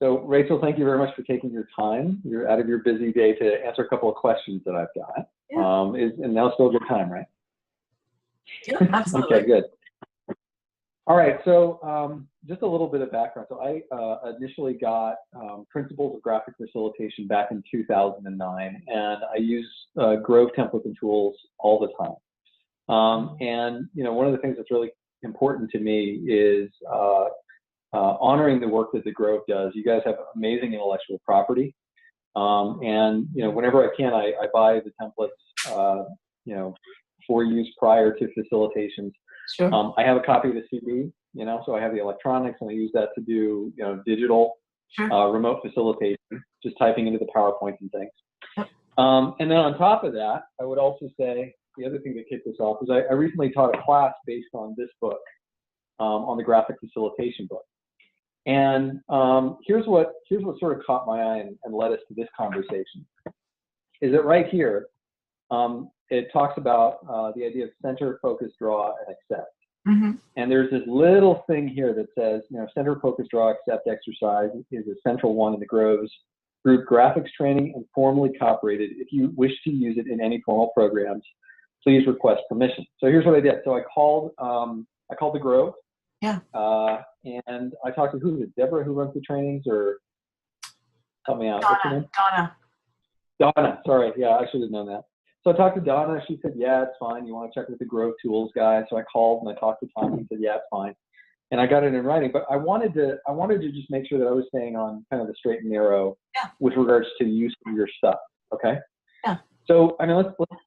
So Rachel, thank you very much for taking your time. You're out of your busy day to answer a couple of questions that I've got. Yeah. And now still a good time, right? Yeah, absolutely. Okay, good. All right, so just a little bit of background. So I initially got Principles of Graphic Facilitation back in 2009, and I use Grove templates and tools all the time. And one of the things that's really important to me is honoring the work that the Grove does. You guys have amazing intellectual property, and whenever I can, I buy the templates, for use prior to facilitations. Sure. I have a copy of the CD, so I have the electronics, and I use that to do, digital remote facilitation, just typing into the PowerPoints and things. Yep. And then on top of that, I would also say the other thing that kicked this off is I recently taught a class based on this book, on the graphic facilitation book. And here's what sort of caught my eye and led us to this conversation. Is that right here? It talks about the idea of center, focus, draw, and accept. Mm-hmm. And there's this little thing here that says, center, focus, draw, accept exercise is a central one in the Grove's group graphics training and formally copyrighted. If you wish to use it in any formal programs, please request permission. So here's what I did. So I called the Grove. Yeah. And I talked to who is it? Deborah, who runs the trainings, or help me out. What's her name? Donna. Sorry. Yeah, I should have known that. So I talked to Donna. She said, yeah, it's fine. You want to check with the Grove Tools guy? So I called and I talked to Tom. He said, yeah, it's fine. And I got it in writing. But I wanted to just make sure that I was staying on kind of the straight and narrow with regards to use of your stuff. Okay. Yeah. So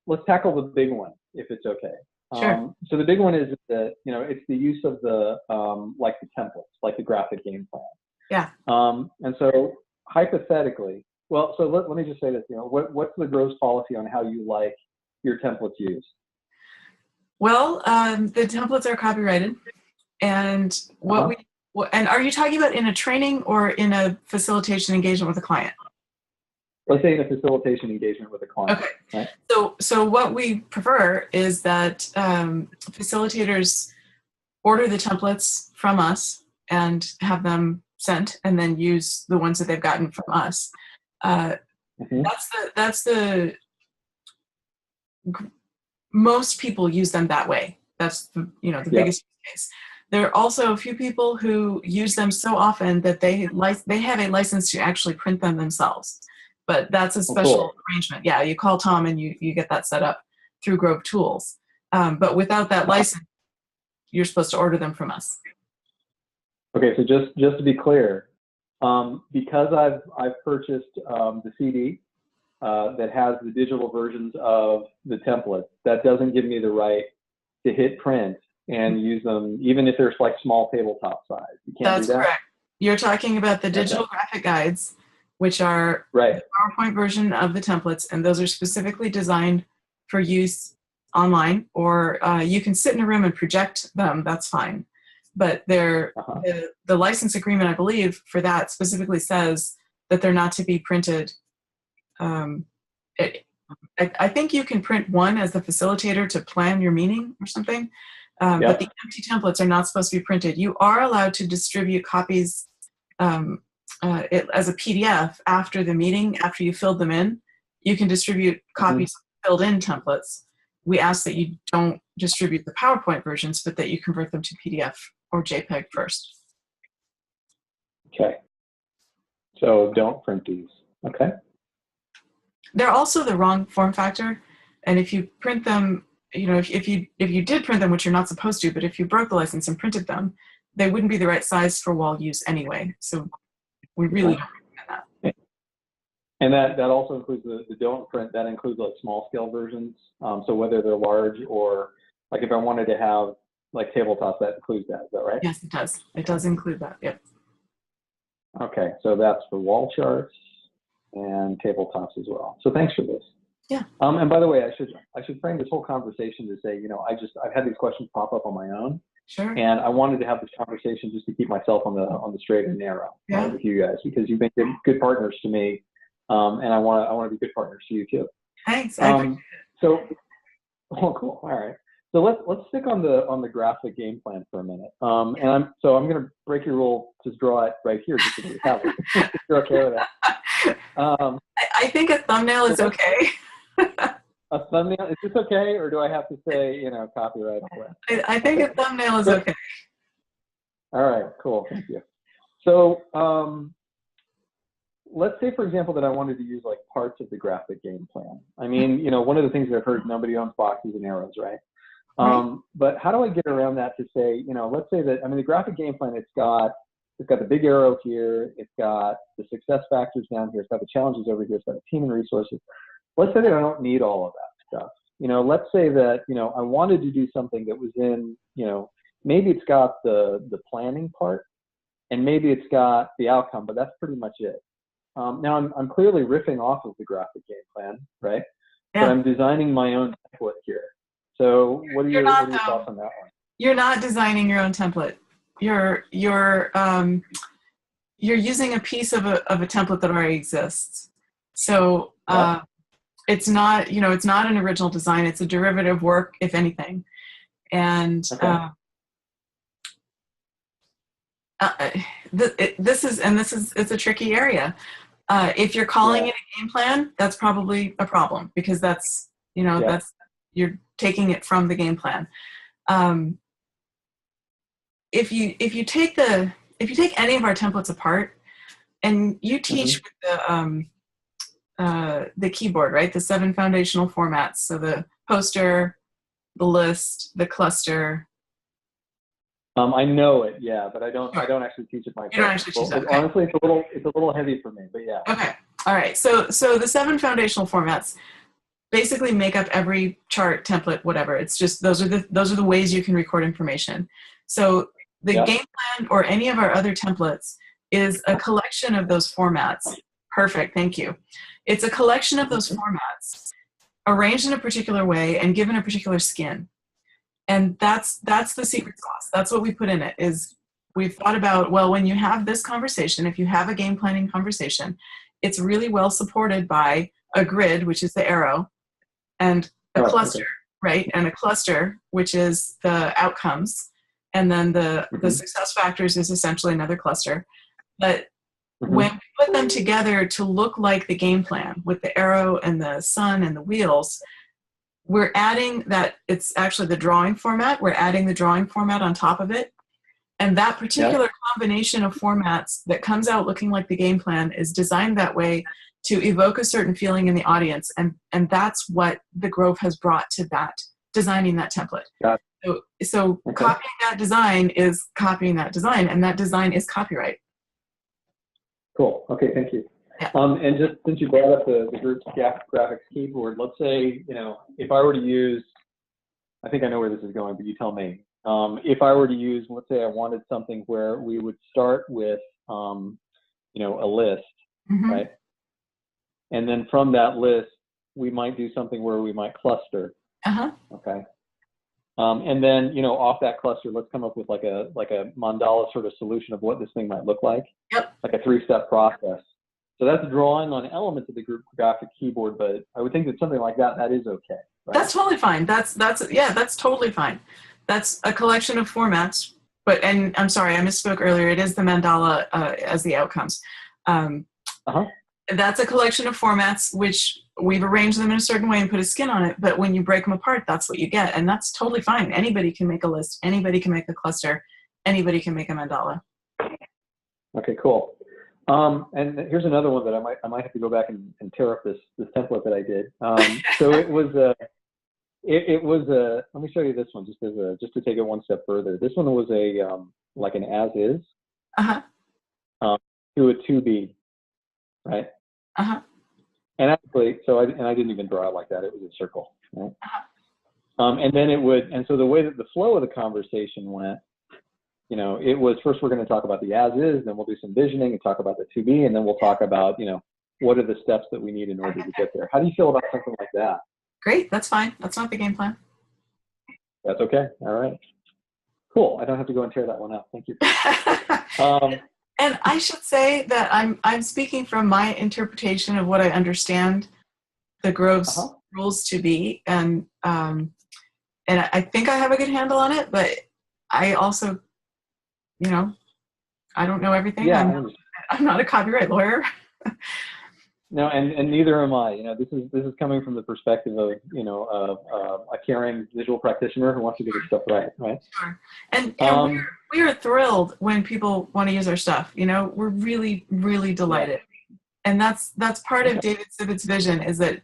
let's tackle the big one, if it's okay. Sure. So the big one is that it's the use of the like the templates, like the graphic game plan. Yeah. And so hypothetically, well, so let me just say this. What's the Grove's policy on how you like your templates used? Well, the templates are copyrighted, and and are you talking about in a training or in a facilitation engagement with a client? Let's say in a facilitation engagement with a client. Okay. Right? So what we prefer is that facilitators order the templates from us and have them sent, and then use the ones that they've gotten from us. That's the most people use them that way. That's the biggest use case. There are also a few people who use them so often that they have a license to actually print them themselves. But that's a special arrangement. Yeah, you call Tom and you get that set up through Grove Tools. But without that license, you're supposed to order them from us. Okay, so just to be clear, because I've purchased the CD that has the digital versions of the templates, that doesn't give me the right to hit print and use them, even if they're like small tabletop size. You can't do that? That's correct. You're talking about the digital graphic guides, which are the PowerPoint version of the templates, and those are specifically designed for use online, or you can sit in a room and project them, that's fine. But the license agreement, I believe, for that specifically says that they're not to be printed. I think you can print one as the facilitator to plan your meeting or something, but the empty templates are not supposed to be printed. You are allowed to distribute copies as a PDF after the meeting, after you filled them in. You can distribute copies of filled in templates. We ask that you don't distribute the PowerPoint versions, but that you convert them to PDF or JPEG first. Okay. So don't print these. Okay. They're also the wrong form factor. And if you print them, if you did print them, which you're not supposed to, but if you broke the license and printed them, they wouldn't be the right size for wall use anyway. So we really don't recommend that. And that also includes the don't print, that includes like small scale versions. So whether they're large or like if I wanted to have like tabletops, that includes that. Is that right? Yes, it does. It does include that. Yep. Okay. So that's for wall charts and tabletops as well. So thanks for this. Yeah. And by the way, I should frame this whole conversation to say, I've had these questions pop up on my own. Sure. And I wanted to have this conversation just to keep myself on the straight and narrow with you guys, because you've been good partners to me, and I want to be good partners to you too. Thanks. So, oh, cool. All right. So let's stick on the graphic game plan for a minute. I'm going to break your rule, just draw it right here, just so we have it. If you're okay with that. I think a thumbnail is okay. A thumbnail, is this okay, or do I have to say, copyright? I think a thumbnail is okay. All right, cool, thank you. So let's say, for example, that I wanted to use like parts of the graphic game plan. I mean, one of the things that I've heard, nobody owns boxes and arrows, right? But how do I get around that to say, let's say that, the graphic game plan, it's got the big arrow here, it's got the success factors down here, it's got the challenges over here, it's got the team and resources. Let's say that I don't need all of that stuff. Let's say that, I wanted to do something that was in, maybe it's got the planning part, and maybe it's got the outcome, but that's pretty much it. Now I'm clearly riffing off of the graphic game plan, right? Yeah. But I'm designing my own template here. So what are your thoughts on that one? You're not designing your own template. You're using a piece of a template that already exists. So it's not an original design. It's a derivative work, if anything. And it's a tricky area. If you're calling it a game plan, that's probably a problem, because that's you're taking it from the game plan. If you take any of our templates apart and you teach with the keyboard, right? The 7 foundational formats. So the poster, the list, the cluster. I know it, yeah, but I don't actually teach it myself. You don't actually teach it. Okay. Honestly, it's a little heavy for me, but yeah. Okay. All right. So the 7 foundational formats basically make up every chart, template, whatever. It's just those are the ways you can record information. So the game plan or any of our other templates is a collection of those formats. Perfect. Thank you. It's a collection of those formats arranged in a particular way and given a particular skin. And that's the secret sauce. That's what we put in it. Is we've thought about, well, when you have this conversation, if you have a game planning conversation, it's really well supported by a grid, which is the arrow, and a cluster, right? And a cluster, which is the outcomes. And then the success factors is essentially another cluster. But when we put them together to look like the game plan with the arrow and the sun and the wheels, we're adding that, it's actually the drawing format. We're adding the drawing format on top of it. And that particular combination of formats that comes out looking like the game plan is designed that way to evoke a certain feeling in the audience. And that's what the Grove has brought to that, designing that template. So copying that design is copying that design, and that design is copyright. Cool. Okay, thank you. Yeah. And just since you brought up the group's graphics keyboard, let's say, if I were to use, I think I know where this is going, but you tell me. If I were to use, let's say I wanted something where we would start with, a list, right? And then from that list, we might do something where we might cluster. Okay. And then, off that cluster, let's come up with like a mandala sort of solution of what this thing might look like. Yep. Like a 3-step process. So that's drawing on elements of the group graphic keyboard, but I would think that something like that is okay. Right? That's totally fine. That's totally fine. That's a collection of formats, and I'm sorry, I misspoke earlier. It is the mandala as the outcomes. That's a collection of formats which we've arranged them in a certain way and put a skin on it, but when you break them apart, that's what you get, and that's totally fine. Anybody can make a list, anybody can make a cluster, anybody can make a mandala. Okay, cool. And here's another one that I might have to go back and tear up this template that I did. So it was let me show you this one just to take it one step further. This one was like an as is to a to be, right? And actually, I didn't even draw it like that. It was a circle, right? And then so the way that the flow of the conversation went, it was first we're going to talk about the as is, then we'll do some visioning and talk about the to be, and then we'll talk about, what are the steps that we need in order to get there. How do you feel about something like that? Great, that's fine. That's not the game plan. That's okay. All right. Cool. I don't have to go and tear that one up. Thank you. And I should say that I'm speaking from my interpretation of what I understand the Grove's rules to be, and and I think I have a good handle on it, but I also, I don't know everything. Yeah, I'm not a copyright lawyer. No, and neither am I. This is coming from the perspective of a caring visual practitioner who wants to get his stuff right. Sure. And we are thrilled when people want to use our stuff. We're really, really delighted. Yeah. And that's part of David Sibbitt's vision, is that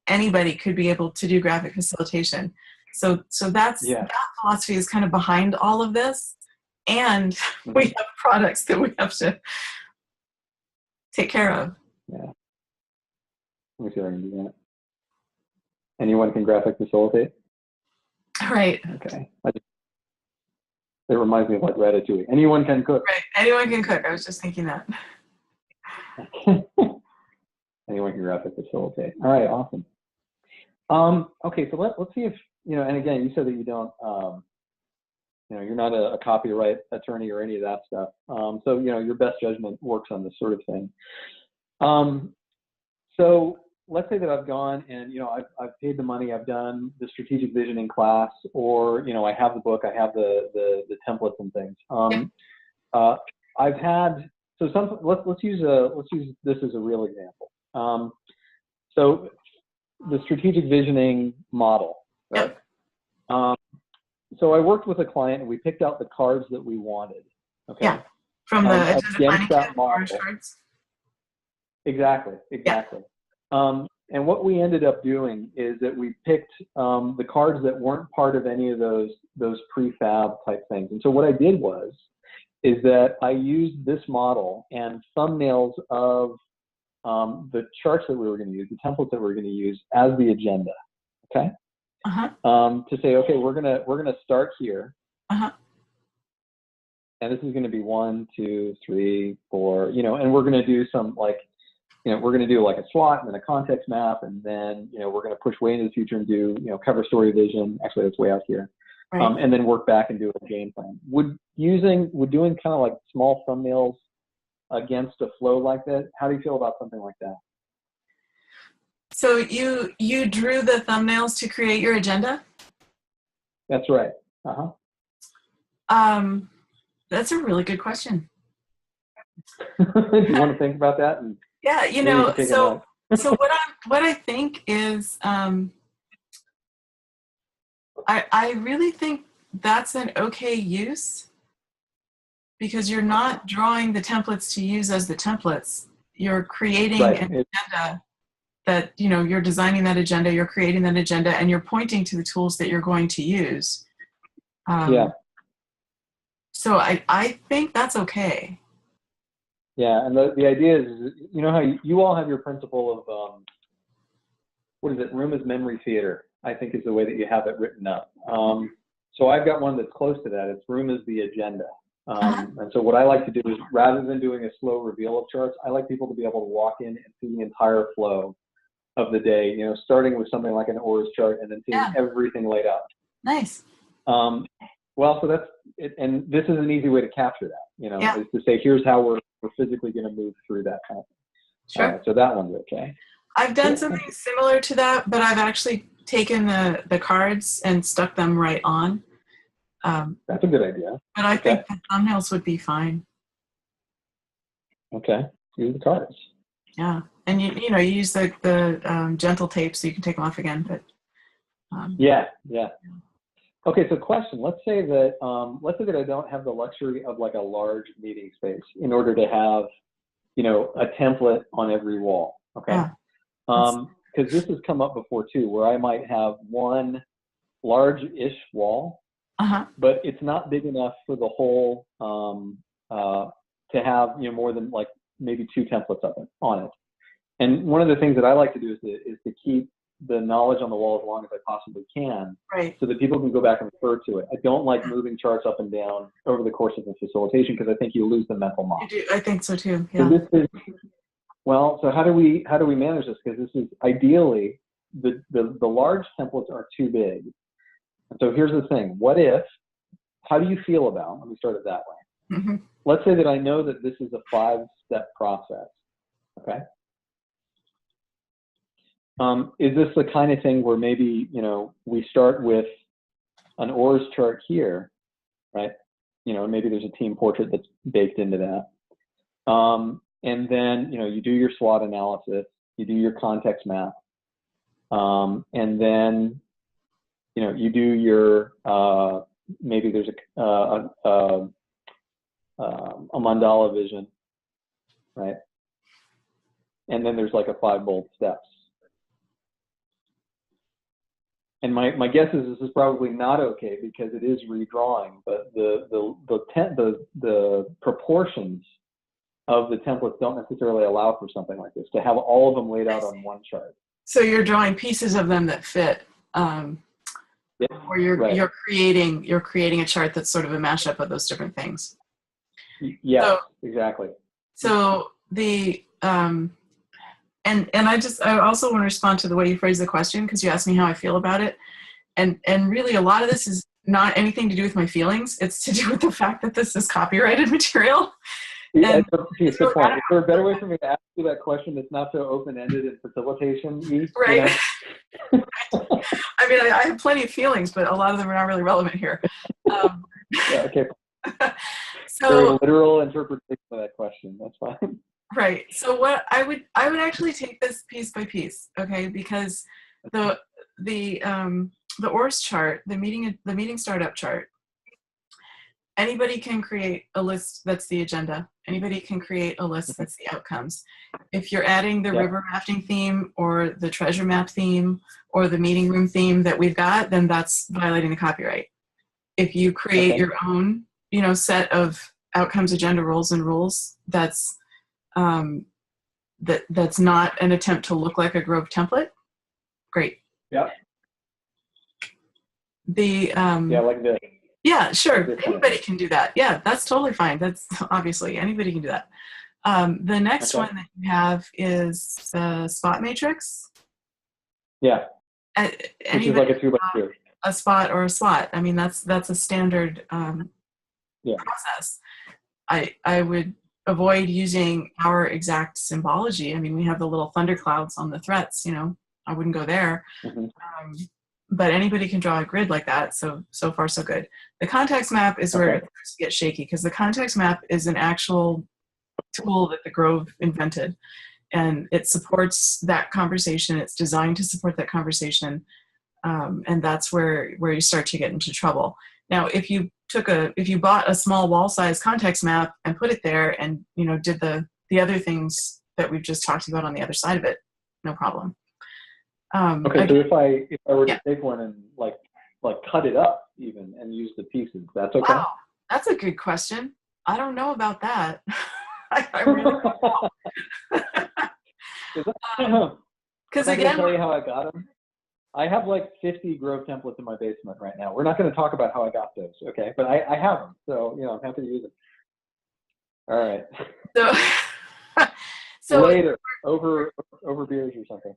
anybody could be able to do graphic facilitation. So that philosophy is kind of behind all of this. And we have products that we have to take care of. Yeah. Let me see if I can do that. Anyone can graphic facilitate? Right. Okay. It reminds me of like Ratatouille. Anyone can cook. Right. Anyone can cook. I was just thinking that. Anyone can graphic facilitate. All right. Awesome. Okay. So let's see if, and again, you said that you don't, you're not a copyright attorney or any of that stuff. So, your best judgment works on this sort of thing. So let's say that I've gone and, I've paid the money, I've done the strategic visioning class, or, I have the book, I have the templates and things. I've had, so let's use this as a real example. So the strategic visioning model, right? So I worked with a client and we picked out the cards that we wanted. Okay. Yeah. From the against that model. Cards. Exactly. Yeah. And what we ended up doing is that we picked the cards that weren't part of any of those prefab type things. And so what I did is that I used this model and thumbnails of the charts that we were going to use, the templates that we were going to use as the agenda. Okay. To say, okay, we're gonna start here. And this is going to be 1, 2, 3, 4, and we're going to do some we're going to do like a SWOT and then a context map, and then, we're going to push way into the future and do, cover story vision. Actually, that's way out here. Right. And then work back and do a game plan. Would doing kind of like small thumbnails against a flow like that, how do you feel about something like that? So you drew the thumbnails to create your agenda? That's right. That's a really good question. Do you want to think about that? Yeah, so what I think is, I really think that's an okay use, because you're not drawing the templates to use as the templates. You're creating an agenda that, you're designing that agenda, you're creating that agenda, and you're pointing to the tools that you're going to use. So I think that's okay. Yeah, and the idea is, how you all have your principle of, what is it, room as memory theater, I think is the way that you have it written up. So I've got one that's close to that. It's room as the agenda. And so what I like to do is, rather than doing a slow reveal of charts, I like people to be able to walk in and see the entire flow of the day, starting with something like an ORS chart and then seeing everything laid out. Nice. Well, so that's it, and this is an easy way to capture that, is to say, here's how we're physically going to move through that kind of thing. Sure. So that one's okay. I've done something similar to that, but I've actually taken the cards and stuck them right on. That's a good idea. But I think the thumbnails would be fine. Okay. Use the cards. Yeah. And you use the gentle tape so you can take them off again. But yeah. Okay, so question. Let's say that I don't have the luxury of like a large meeting space in order to have, a template on every wall. Okay. Because this has come up before too, where I might have one large-ish wall, but it's not big enough for the whole to have more than like maybe 2 templates of it on it. And one of the things that I like to do is to keep the knowledge on the wall as long as I possibly can, right, so that people can go back and refer to it. I don't like moving charts up and down over the course of the facilitation, because I think you lose the mental model. You do. I think so too. Yeah. So this is, so how do we manage this? Because this is ideally the large templates are too big. And so here's the thing. How do you feel about, let me start it that way. Let's say that I know that this is a 5-step process. Okay. Is this the kind of thing where maybe, we start with an ORS chart here, right? You know, maybe there's a team portrait that's baked into that. And then, you know, you do your SWOT analysis, you do your context map, and then, you know, you do your, maybe there's a mandala vision, right? And then there's like a 5 bold steps. And my guess is this is probably not okay because it is redrawing, but the proportions of the templates don't necessarily allow for something like this, to have all of them laid out on one chart. So you're drawing pieces of them that fit, or you're creating a chart that's sort of a mashup of those different things. Yes, so, exactly. So the and I also want to respond to the way you phrased the question, because you asked me how I feel about it, and really a lot of this is not anything to do with my feelings. It's to do with the fact that this is copyrighted material. Yeah, it's a point. Is there a better way for me to ask you that question that's not so open-ended in facilitation? Right. You know? I mean, I have plenty of feelings, but a lot of them are not really relevant here. Yeah, okay. So, very literal interpretation of that question. That's fine. Right. So what I would actually take this piece by piece, okay? Because the ORS chart, the meeting startup chart, anybody can create a list that's the agenda. Anybody can create a list that's the outcomes. If you're adding the river rafting theme or the treasure map theme or the meeting room theme that we've got, then that's violating the copyright. If you create your own, you know, set of outcomes, agenda, roles, and rules, that's that's not an attempt to look like a Grove template, great. Yeah. The like this. Yeah, sure. Anybody can do that. Yeah, that's totally fine. That's obviously anybody can do that. The next one that you have is the spot matrix. Yeah. Which is like a 2x2. A spot or a slot. I mean, that's a standard process. I would avoid using our exact symbology. I mean, we have the little thunderclouds on the threats. You know, I wouldn't go there. Mm-hmm. But anybody can draw a grid like that, so far so good. The context map is where it starts to get shaky, because the context map is an actual tool that the Grove invented, and it supports that conversation. It's designed to support that conversation, and that's where you start to get into trouble. Now, if you bought a small wall size context map and put it there, and you know did the other things that we've just talked about on the other side of it, no problem. So if I were to take one and like cut it up even and use the pieces, that's okay? Wow, that's a good question. I don't know about that. I really don't know. Because again, I'll tell you how I got them. I have like 50 Grove templates in my basement right now. We're not going to talk about how I got those, okay? But I have them, so you know I'm happy to use them. All right. So later, over beers or something.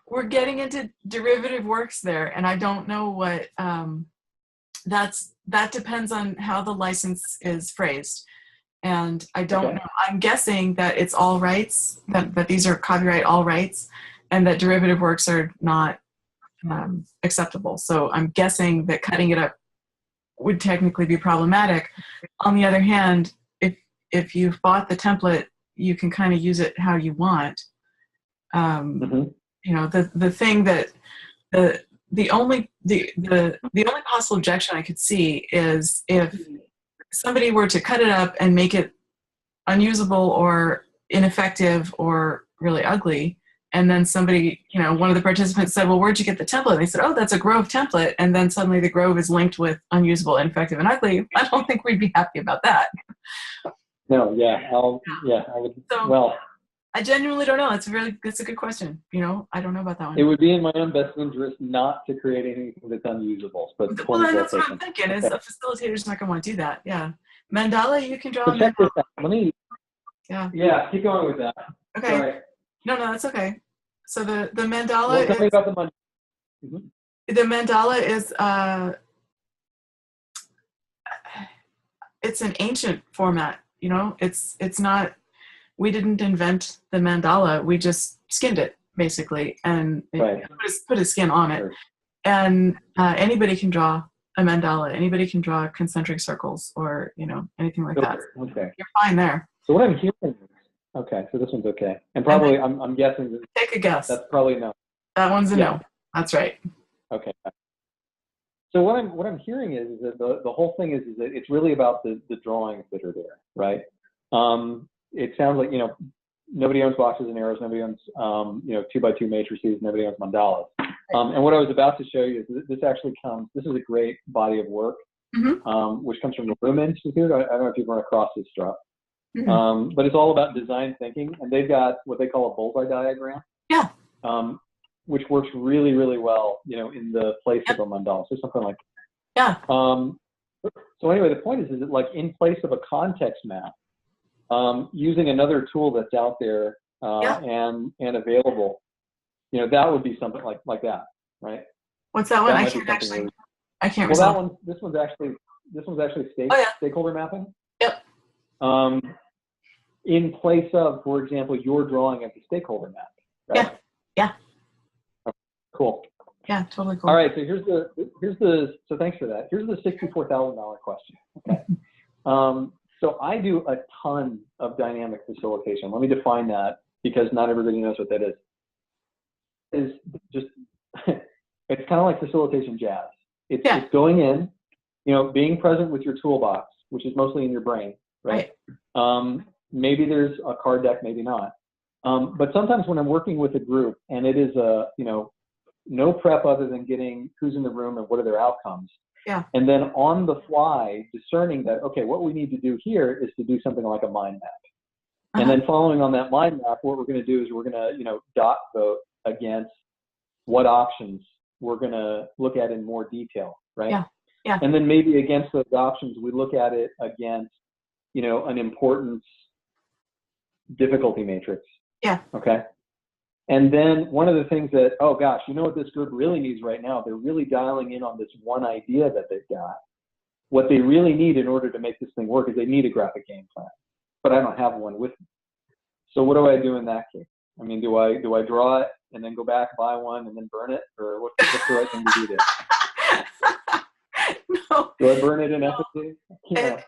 We're getting into derivative works there, and I don't know what that depends on how the license is phrased, and I don't know. I'm guessing that it's all rights, that these are copyright all rights, and that derivative works are not acceptable. So I'm guessing that cutting it up would technically be problematic. On the other hand, if you've bought the template, you can kind of use it how you want. You know, the thing that the only possible objection I could see is if somebody were to cut it up and make it unusable or ineffective or really ugly, and then somebody, you know, one of the participants said, well, where'd you get the template? And they said, oh, that's a Grove template. And then suddenly the Grove is linked with unusable, ineffective, and ugly. I don't think we'd be happy about that. No, I would. So, well, I genuinely don't know. It's a good question. You know, I don't know about that one. It would be in my own best interest not to create anything that's unusable. But well, that's what I'm thinking. Is a facilitator's not going to want to do that. Yeah, mandala, you can draw. Check this out. Let me. Yeah. Keep going with that. Okay. Sorry. No, that's okay. So the mandala. Tell me about the money. Mm-hmm. The mandala is it's an ancient format. You know, it's not. We didn't invent the mandala. We just skinned it basically and put a skin on it. Sure. And anybody can draw a mandala. Anybody can draw concentric circles or, anything like that. Okay. You're fine there. So what I'm hearing is, okay, so this one's okay. And probably, I'm guessing that take a guess. That's probably no. That one's a no. That's right. Okay. So what I'm hearing is that the whole thing is that it's really about the drawings that are there, right? It sounds like, nobody owns boxes and arrows, nobody owns 2x2 matrices, nobody owns mandalas. And what I was about to show you is this actually this is a great body of work, which comes from the Loom Institute. I don't know if you've run across this stuff. But it's all about design thinking, and they've got what they call a bullseye diagram. Yeah. Which works really, really well, in the place of a mandala, so something like that. Yeah. So anyway, the point is that like in place of a context map, using another tool that's out there and available, that would be something like that, right? What's that one? I can't recall. This one's actually stakeholder mapping. Yep. In place of, for example, your drawing of the stakeholder map, right? Yeah. Okay, cool. Yeah, totally cool. All right, so so thanks for that. Here's the $64,000 question. Okay. So I do a ton of dynamic facilitation. Let me define that because not everybody knows what that is. It's just, it's kind of like facilitation jazz. It's just going in, being present with your toolbox, which is mostly in your brain, right? Maybe there's a card deck, maybe not. But sometimes when I'm working with a group and it is no prep other than getting who's in the room and what are their outcomes. Yeah. And then on the fly, discerning that, okay, what we need to do here is to do something like a mind map. And then following on that mind map, what we're going to do is we're going to, dot vote against what options we're going to look at in more detail, right? Yeah. Yeah. And then maybe against those options, we look at it against, an importance difficulty matrix. Yeah. Okay. And then one of the things that, oh gosh, what this group really needs right now? They're really dialing in on this one idea that they've got. What they really need in order to make this thing work is they need a graphic game plan, but I don't have one with me. So what do I do in that case? I mean, do I draw it and then go back, buy one, and then burn it, or what's the right thing to do there? No. Do I burn it in efficacy? Yeah.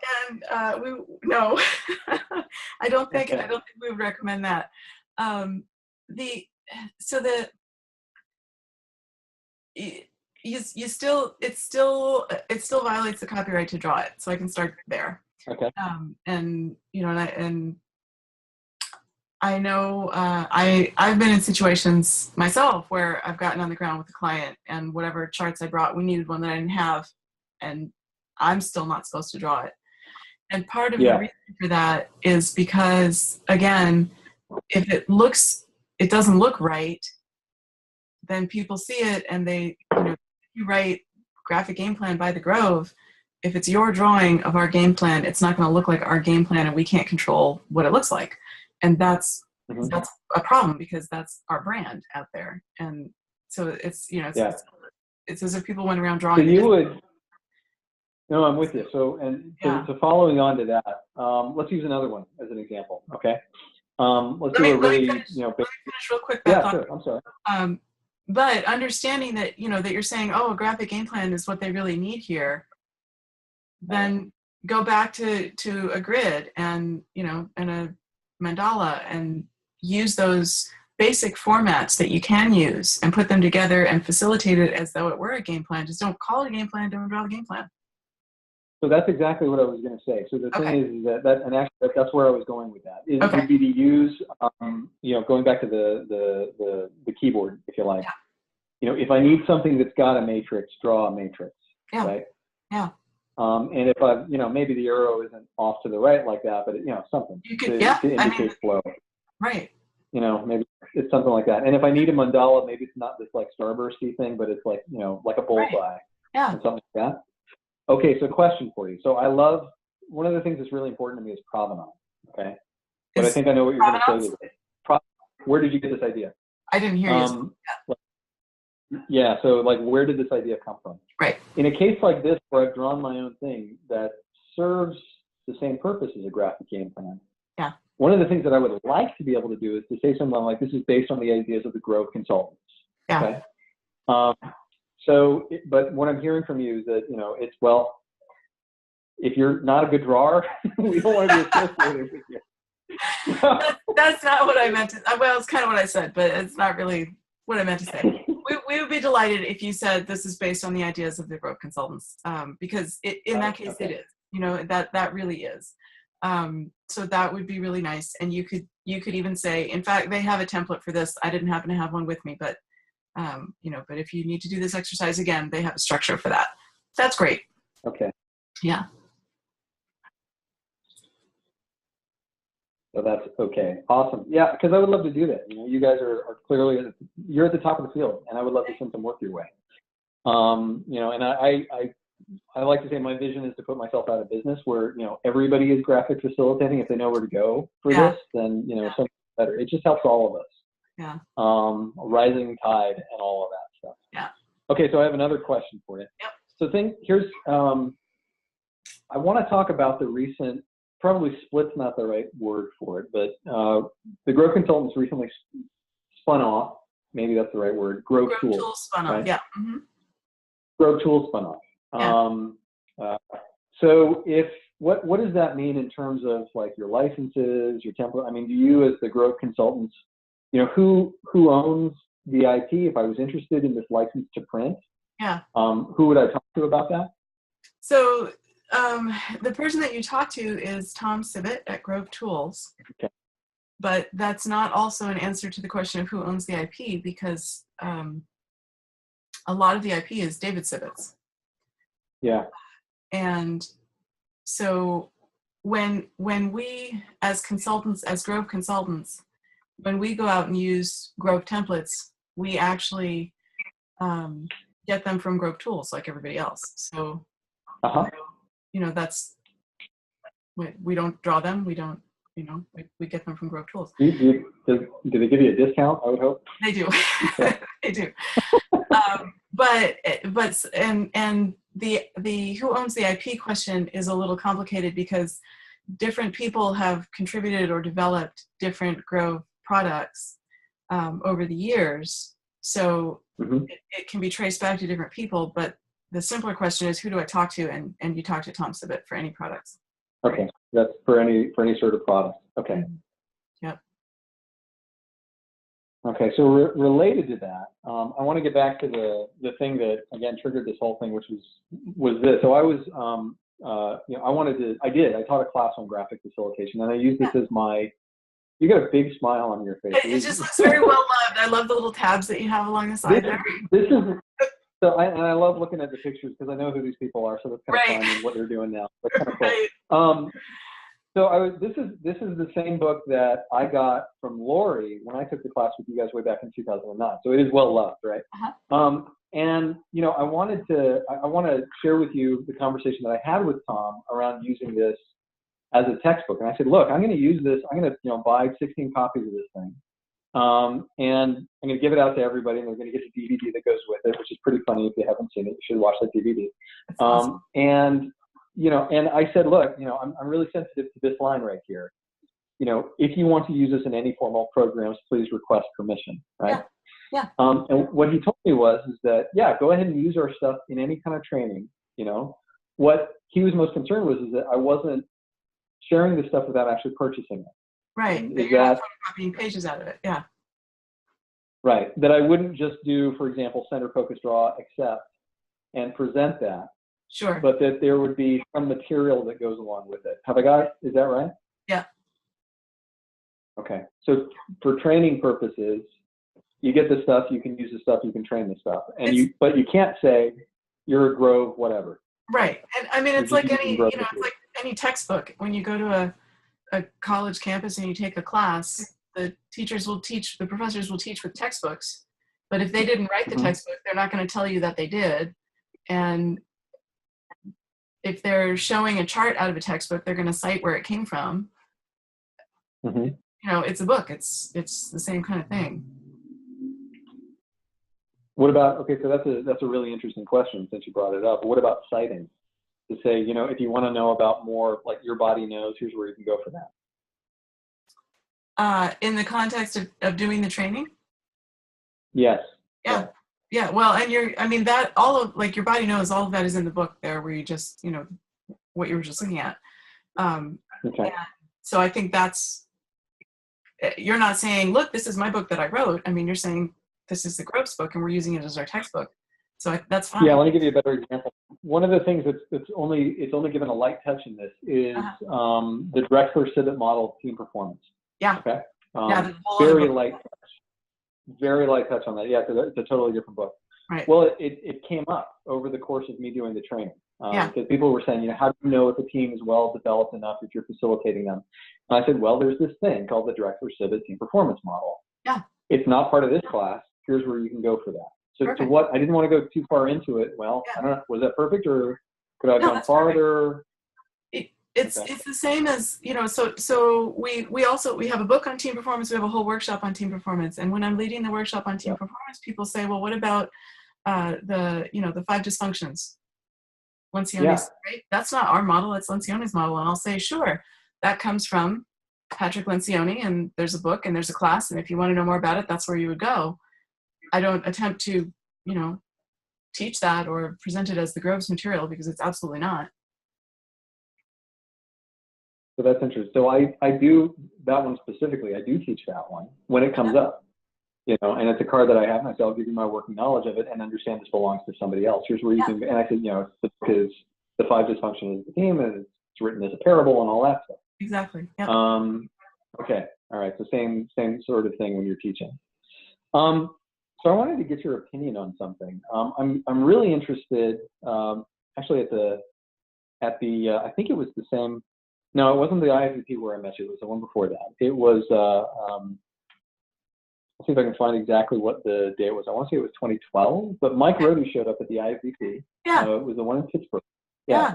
No, I don't think we would recommend that. It still violates the copyright to draw it. So I can start there. Okay. I know I've been in situations myself where I've gotten on the ground with a client and whatever charts I brought, we needed one that I didn't have, and I'm still not supposed to draw it. And part of the reason for that is because, again, if it doesn't look right, then people see it and they, you write graphic game plan by the Grove. If it's your drawing of our game plan, it's not going to look like our game plan, and we can't control what it looks like. And that's a problem because that's our brand out there. And so it's as if people went around drawing. So you would. No, I'm with you. So following on to that, let's use another one as an example. Okay. Let me finish real quick. Yeah, sure. I'm sorry. But understanding that, that you're saying, oh, a graphic game plan is what they really need here, then go back to a grid and, and a mandala and use those basic formats that you can use and put them together and facilitate it as though it were a game plan. Just don't call it a game plan, don't draw the game plan. So that's exactly what I was going to say. So the thing is and actually that's where I was going with that. Would be to use, going back to the keyboard, if you like. Yeah. If I need something that's got a matrix, draw a matrix. Yeah. Right. Yeah. And if I, maybe the arrow isn't off to the right like that, but something to indicate flow. Right. Maybe it's something like that. And if I need a mandala, maybe it's not this like starbursty thing, but it's like, like a bullseye. Right. Yeah. And something like that. Okay, so question for you. So I love, one of the things that's really important to me is provenance, okay? But I think I know what you're going to say with it. Where did you get this idea? I didn't hear you. Yeah, so like where did this idea come from? Right. In a case like this where I've drawn my own thing that serves the same purpose as a graphic game plan, one of the things that I would like to be able to do is to say something like, this is based on the ideas of the Grove consultants. Yeah. Okay? So, but what I'm hearing from you is that, it's, well, if you're not a good drawer, we don't want to be associated with you. That's not what I meant to, well, it's kind of what I said, but it's not really what I meant to say. We would be delighted if you said this is based on the ideas of the growth consultants, because in that case it is, that really is. So that would be really nice. And you could even say, in fact, they have a template for this. I didn't happen to have one with me, but but if you need to do this exercise again, they have a structure for that. That's great. Okay. Yeah. So that's okay. Awesome. Yeah, because I would love to do that. You guys are clearly, you're at the top of the field, and I would love to send some work your way. And I like to say my vision is to put myself out of business where, everybody is graphic facilitating. If they know where to go for this, then, something better. It just helps all of us. Yeah. Rising tide and all of that stuff. Yeah. Okay, so I have another question for you. Yep. So here's, I want to talk about the recent, probably split's not the right word for it, but the Growth Consultants recently spun off, maybe that's the right word, Growth Tools spun off, yeah. Mm-hmm. Growth Tools spun off. Yeah. So what does that mean in terms of like your licenses, your template? I mean, do you as the Growth Consultants, who owns the IP? If I was interested in this license to print, yeah. Who would I talk to about that? So the person that you talk to is Tom Sibbett at Grove Tools. Okay. But that's not also an answer to the question of who owns the IP, because a lot of the IP is David Sibbett's. Yeah. And so when we, as consultants, as Grove consultants, when we go out and use Grove templates, we actually get them from Grove Tools like everybody else. So, that's, we don't draw them. We don't, we get them from Grove Tools. Do they give you a discount? I would hope. They do. They do. But the who owns the IP question is a little complicated because different people have contributed or developed different Grove products over the years. So it can be traced back to different people, but the simpler question is, who do I talk to? And you talk to Tom Sibbett for any products. Okay, that's for any sort of product. Okay. Yep. Okay, so related to that, I want to get back to the thing that again triggered this whole thing, which was this. So I was, I taught a class on graphic facilitation, and I used this as my. You got a big smile on your face. It just looks very well loved. I love the little tabs that you have along the side there. This is. So I love looking at the pictures because I know who these people are, so that's kind of fun and what they're doing now. That's kind of cool. So this is the same book that I got from Lori when I took the class with you guys way back in 2009. So it is well loved, right? And I want to share with you the conversation that I had with Tom around using this as a textbook. And I said, look, I'm going to use this. I'm going to buy 16 copies of this thing. And I'm going to give it out to everybody, and they're going to get the DVD that goes with it, which is pretty funny. If you haven't seen it, you should watch that DVD. Awesome. And I said, look, I'm really sensitive to this line right here. If you want to use this in any formal programs, please request permission, right? Yeah. And what he told me was that, yeah, go ahead and use our stuff in any kind of training. What he was most concerned was that I wasn't sharing the stuff without actually purchasing it. Right. That you're not photocopying pages out of it. Yeah. Right. That I wouldn't just do, for example, center focus draw, accept, and present that. Sure. But that there would be some material that goes along with it. Is that right? Yeah. Okay. So for training purposes, you get the stuff, you can use the stuff, you can train the stuff. But you can't say you're a Grove, whatever. Right. And I mean, it's like any textbook. When you go to a college campus and you take a class, the professors will teach with textbooks, but if they didn't write the textbook, they're not going to tell you that they did. And if they're showing a chart out of a textbook, they're going to cite where it came from. It's a book. It's the same kind of thing. What about, okay, so that's a really interesting question since you brought it up. What about citing? To say, if you want to know about more, like your body knows, here's where you can go for that. In the context of doing the training? Yes. Yeah. Yeah, well, and I mean, that all of, like, your body knows, all of that is in the book there, where you just, what you were just looking at. Okay. And so I think you're not saying, look, this is my book that I wrote. I mean, you're saying this is the Groves book and we're using it as our textbook. So that's fine. Yeah, let me give you a better example. One of the things it's only given a light touch in this is the Drexler Civet model of team performance. Yeah. Okay. Yeah. Very light touch. Very light touch on that. Yeah, it's a totally different book. Right. Well, it came up over the course of me doing the training. Because people were saying, how do you know if a team is well developed enough if you're facilitating them? And I said, well, there's this thing called the Drexler Civet team performance model. Yeah. It's not part of this class. Here's where you can go for that. So Perfect. to what, I didn't want to go too far into it. Well, I don't know, was that perfect, or could I have gone farther? It's the same as, so we have a book on team performance. We have a whole workshop on team performance. And when I'm leading the workshop on team performance, people say, well, what about the 5 dysfunctions? Lencioni's, right? That's not our model, it's Lencioni's model. And I'll say, sure, that comes from Patrick Lencioni, and there's a book and there's a class, and if you want to know more about it, that's where you would go. I don't attempt to, teach that or present it as the Groves material, because it's absolutely not. So that's interesting. So I do that one specifically. I do teach that one when it comes up, and it's a card that I have, and I say, I'll give you my working knowledge of it and understand this belongs to somebody else. Here's where you can, and I said, the book is the 5 dysfunctions of the team, and it's written as a parable and all that stuff. Exactly. Yeah. Okay. All right. So same sort of thing when you're teaching. So I wanted to get your opinion on something. I'm really interested, actually at the I think it was the same. No, it wasn't the IFVP where I met you. It was the one before that. It was. Let's see if I can find exactly what the day was. I want to say it was 2012. But Mike Rohde showed up at the IFVP. Yeah. It was the one in Pittsburgh. Yeah.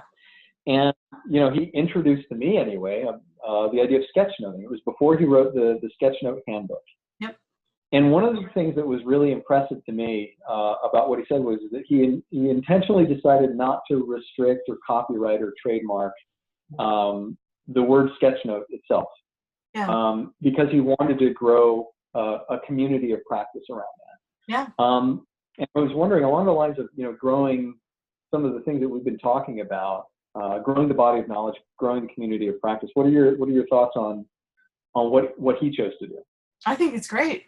And he introduced to me anyway the idea of sketchnoting. It was before he wrote the sketchnote handbook. Yep. And one of the things that was really impressive to me about what he said was that he intentionally decided not to restrict or copyright or trademark the word sketchnote itself, because he wanted to grow a community of practice around that. Yeah. And I was wondering, along the lines of growing some of the things that we've been talking about, growing the body of knowledge, growing the community of practice. What are your thoughts on what he chose to do? I think it's great.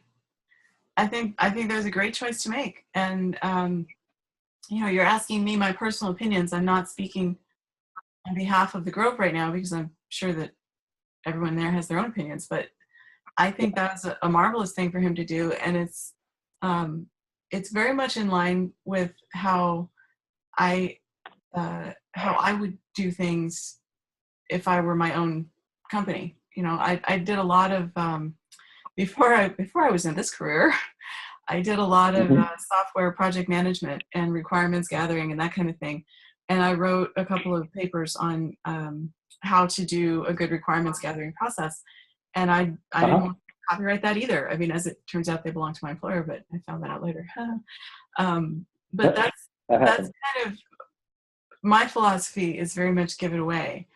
I think there's a great choice to make. And you're asking me my personal opinions. I'm not speaking on behalf of the Grove right now, because I'm sure that everyone there has their own opinions. But I think that's a marvelous thing for him to do, and it's very much in line with how I would do things if I were my own company. I did a lot of before I was in this career, I did a lot of software project management and requirements gathering and that kind of thing. And I wrote a couple of papers on how to do a good requirements gathering process. And I didn't want to copyright that either. I mean, as it turns out, they belong to my employer, but I found that out later. But that's kind of my philosophy, is very much give it away.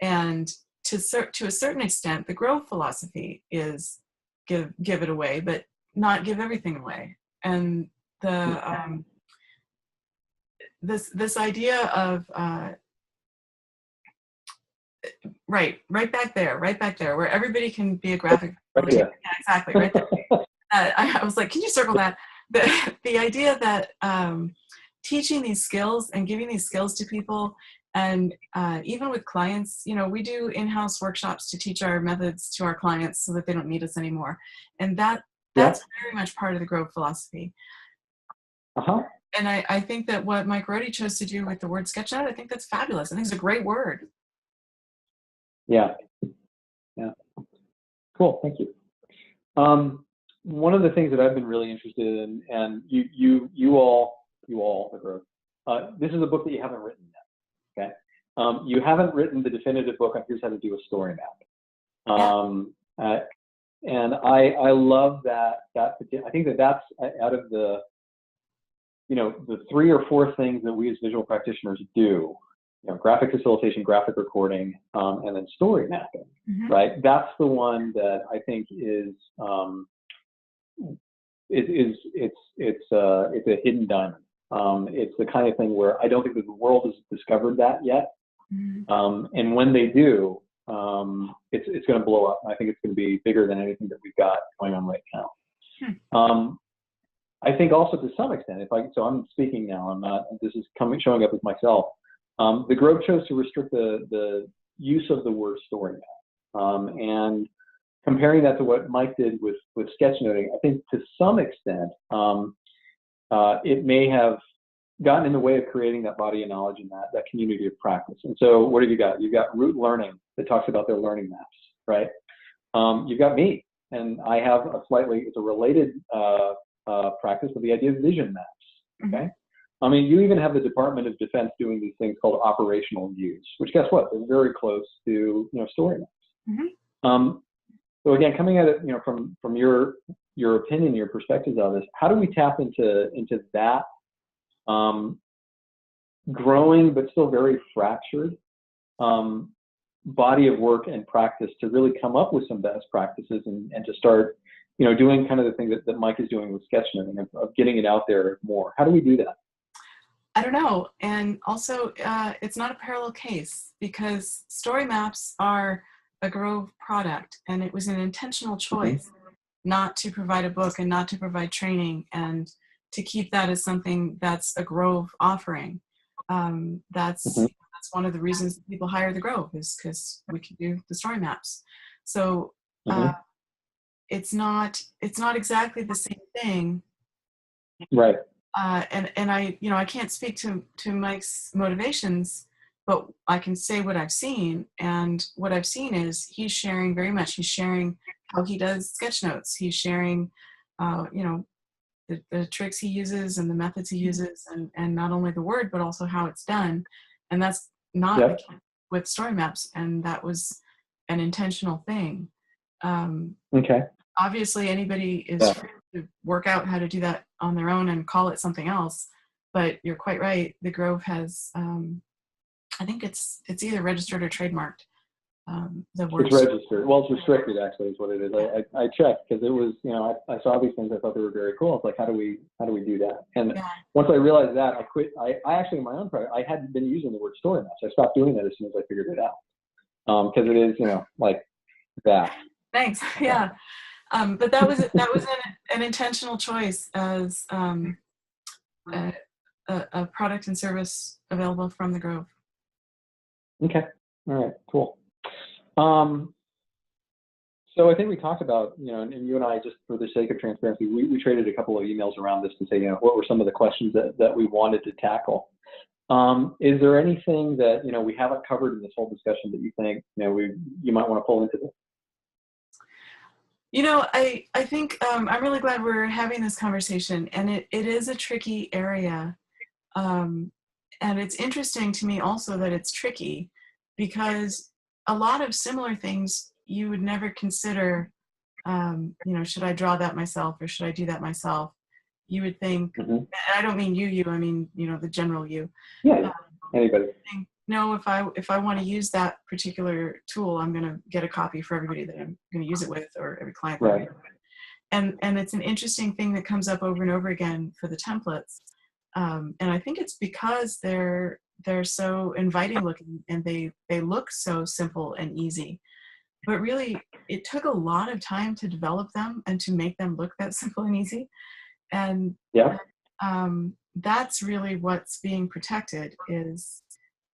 And to a certain extent, the Grove philosophy is give it away, but not give everything away. And the this idea of right back there, where everybody can be a graphic. Yeah, exactly, right there. I was like, can you circle that? The idea that teaching these skills and giving these skills to people, and even with clients, we do in-house workshops to teach our methods to our clients so that they don't need us anymore. And that's very much part of the Grove philosophy. And I think that what Mike Rohde chose to do with the word sketchnote, I think that's fabulous. I think it's a great word. Yeah. Cool. Thank you. One of the things that I've been really interested in, and you all the Grove, this is a book that you haven't written yet. Okay. You haven't written the definitive book on here's how to do a story map. And I love that. I think that's out of the the 3 or 4 things that we as visual practitioners do, graphic facilitation, graphic recording, and then story mapping, right? That's the one that I think is it's a hidden diamond. It's the kind of thing where I don't think that the world has discovered that yet. Mm-hmm. And when they do, it's going to blow up. I think it's going to be bigger than anything that we've got going on right now. I think also to some extent, so I'm speaking now. I'm not. This is showing up as myself. The Grove chose to restrict the use of the word story map, and comparing that to what Mike did with sketchnoting, I think to some extent it may have gotten in the way of creating that body of knowledge and that community of practice. And so what have you got? You've got Root Learning that talks about their learning maps, right? You've got me, and I have it's a related practice with the idea of vision maps, okay? I mean, you even have the Department of Defense doing these things called operational views, which guess what? They're very close to, story maps. So again, coming at it, from your opinion, your perspectives on this, how do we tap into that growing but still very fractured body of work and practice to really come up with some best practices and to start, doing kind of the thing that Mike is doing with sketchnoting of getting it out there more? How do we do that? I don't know. And also, it's not a parallel case because story maps are a Grove product, and it was an intentional choice not to provide a book and not to provide training and to keep that as something that's a Grove offering. That's one of the reasons that people hire the Grove, is because we can do the story maps. So it's not exactly the same thing, right? And I can't speak to Mike's motivations, but I can say what I've seen, and what I've seen is he's sharing very much. He's sharing how he does sketch notes. He's sharing, the tricks he uses and the methods he uses, and not only the word, but also how it's done. And that's not the case with story maps, and that was an intentional thing. Obviously, anybody is free to work out how to do that on their own and call it something else. But you're quite right. The Grove has, I think it's either registered or trademarked. The word. It's registered. Well, it's restricted, actually, is what it is. I checked because it was, I saw these things. I thought they were very cool. I was like, how do we do that? And once I realized that, I quit. I actually, in my own project, I hadn't been using the word story maps. I stopped doing that as soon as I figured it out. Because it is, like that. Thanks. Yeah. But that was an intentional choice as a product and service available from the Grove. Okay. All right. Cool. So I think we talked about, and you and I, just for the sake of transparency, we traded a couple of emails around this to say, what were some of the questions that we wanted to tackle. Is there anything that, we haven't covered in this whole discussion that you think, you might want to pull into this? I think I'm really glad we're having this conversation, and it is a tricky area. And it's interesting to me also that it's tricky because a lot of similar things you would never consider, should I draw that myself or should I do that myself? You would think, I don't mean you, I mean, the general you. Yeah, anybody. No, if I want to use that particular tool, I'm going to get a copy for everybody that I'm going to use it with, or every client. Right. And it's an interesting thing that comes up over and over again for the templates. And I think it's because they're so inviting looking, and they look so simple and easy. But really, it took a lot of time to develop them and to make them look that simple and easy. And that's really what's being protected, is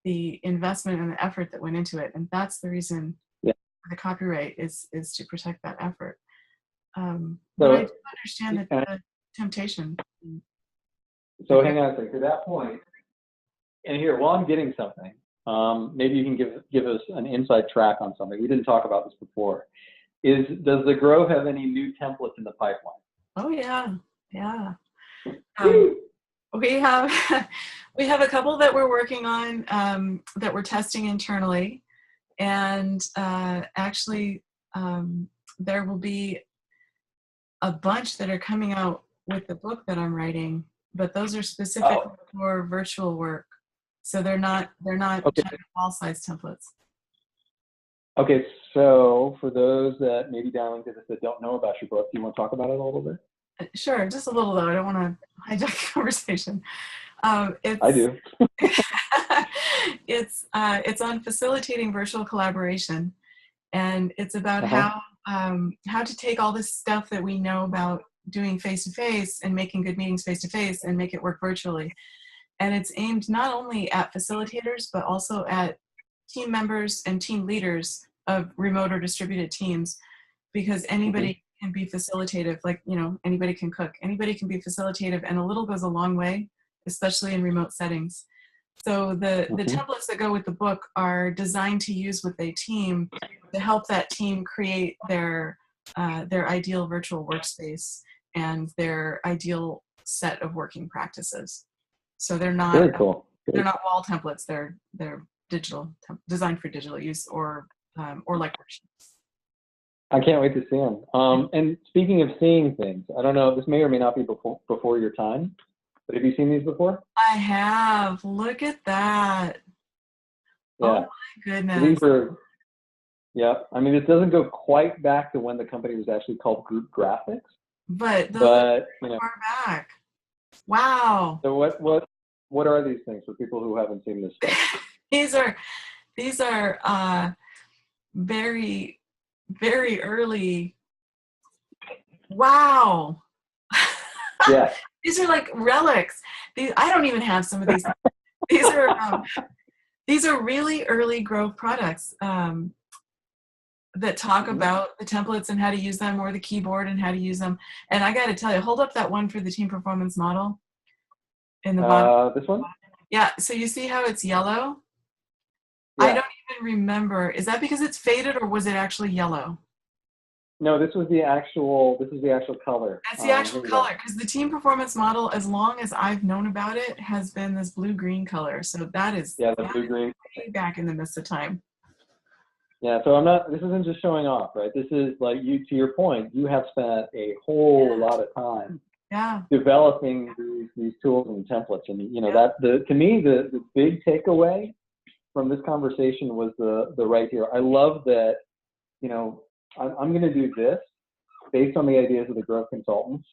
the investment and the effort that went into it. And that's the reason the copyright is to protect that effort. But I do understand the temptation. So hang on a second. To that point, and here, while I'm getting something, maybe you can give us an inside track on something. We didn't talk about this before. Does the Grove have any new templates in the pipeline? Oh yeah. We have a couple that we're working on, that we're testing internally, and actually there will be a bunch that are coming out with the book that I'm writing, but those are specific for virtual work, so they're not all size templates. Okay, so for those that maybe dialing to this that don't know about your book, do you want to talk about it a little bit? Sure, just a little though. I don't want to hijack the conversation. I do. It's on facilitating virtual collaboration, and it's about how to take all this stuff that we know about doing face-to-face and making good meetings face-to-face and make it work virtually. And it's aimed not only at facilitators, but also at team members and team leaders of remote or distributed teams, because anybody can be facilitative. Like, you know, anybody can cook, anybody can be facilitative, and a little goes a long way, especially in remote settings. So the templates that go with the book are designed to use with a team to help that team create their ideal virtual workspace and their ideal set of working practices. So they're not very cool. They're not wall templates. They're digital, designed for digital use, or like worksheets. I can't wait to see them. And speaking of seeing things, I don't know, this may or may not be before your time, but have you seen these before? I have. Look at that. Yeah. Oh my goodness. These are, yeah. I mean, it doesn't go quite back to when the company was actually called Group Graphics. But you know, far back. Wow. So what are these things for people who haven't seen this stuff? These are very, very early. Wow. Yeah. These are like relics. I don't even have some of these. These are really early Grove products that talk about the templates and how to use them, or the keyboard and how to use them. And I got to tell you, hold up that one for the team performance model in the bottom. This one? Yeah. So you see how it's yellow? Yeah. I don't even remember. Is that because it's faded, or was it actually yellow? No, this is the actual color. That's the actual color, because the team performance model, as long as I've known about it, has been this blue-green color. So that is the blue-green. Back in the midst of time. Yeah, so this isn't just showing off, right? This is like, to your point, you have spent a whole lot of time developing these tools and templates. And, you know, to me, the big takeaway from this conversation was the right here. I love that, you know, I'm going to do this based on the ideas of the growth consultants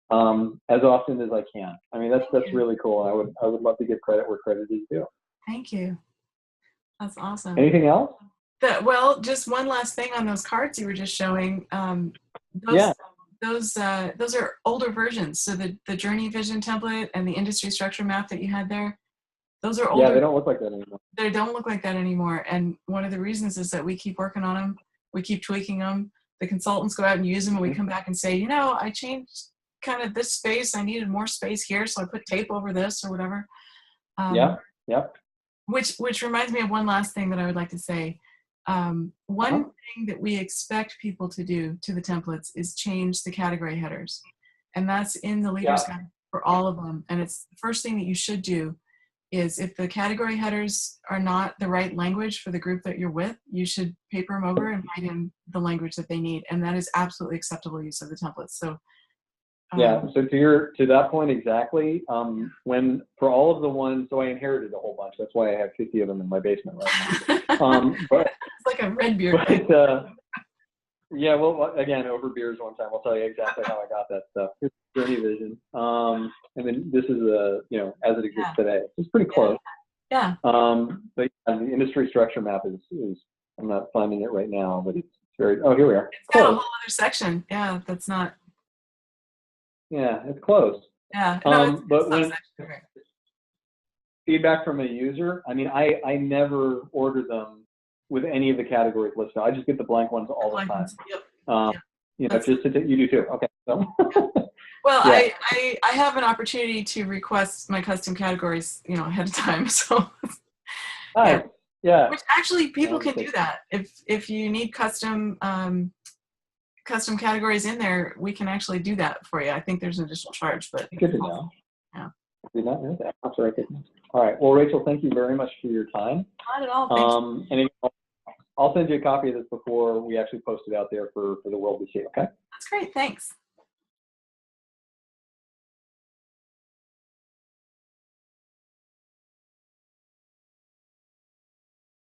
as often as I can. I mean, that's really cool. I would love to give credit where credit is due. Thank you. That's awesome. Anything else? Well, just one last thing on those cards you were just showing. Those are older versions. So the Journey Vision template and the industry structure map that you had there, those are older. Yeah, they don't look like that anymore. They don't look like that anymore. And one of the reasons is that we keep working on them. We keep tweaking them. The consultants go out and use them, and we come back and say, you know, I changed kind of this space. I needed more space here, so I put tape over this or whatever. Yeah. Which reminds me of one last thing that I would like to say. One thing that we expect people to do to the templates is change the category headers. And that's in the leader's guide for all of them. And it's the first thing that you should do is, if the category headers are not the right language for the group that you're with, you should paper them over and write in the language that they need. And that is absolutely acceptable use of the templates. So so to that point exactly, when for all of the ones, so I inherited a whole bunch. That's why I have 50 of them in my basement right now. But it's like a red beard. Yeah, well, again, over beers one time, I'll tell you exactly how I got that stuff. Here's Journey Vision. And then this is, you know, as it exists today. It's pretty close. Yeah. But the industry structure map is, I'm not finding it right now, but it's very, oh, here we are. It's got a whole other section. Yeah, that's not. Yeah, it's close. Yeah. No, but when feedback from a user, I mean, I never order them with any of the categories listed. I just get the blank ones all the time. Yep. You know, you do too. Okay. So. Well, I have an opportunity to request my custom categories, you know, ahead of time. So. Nice. Yeah. Which actually people can do that. If you need custom categories in there, we can actually do that for you. I think there's an additional charge, but good to know. Yeah. Did not know that. That's right. All right. Well, Rachel, thank you very much for your time. Not at all. And I'll send you a copy of this before we actually post it out there for the world to see. Okay. That's great. Thanks.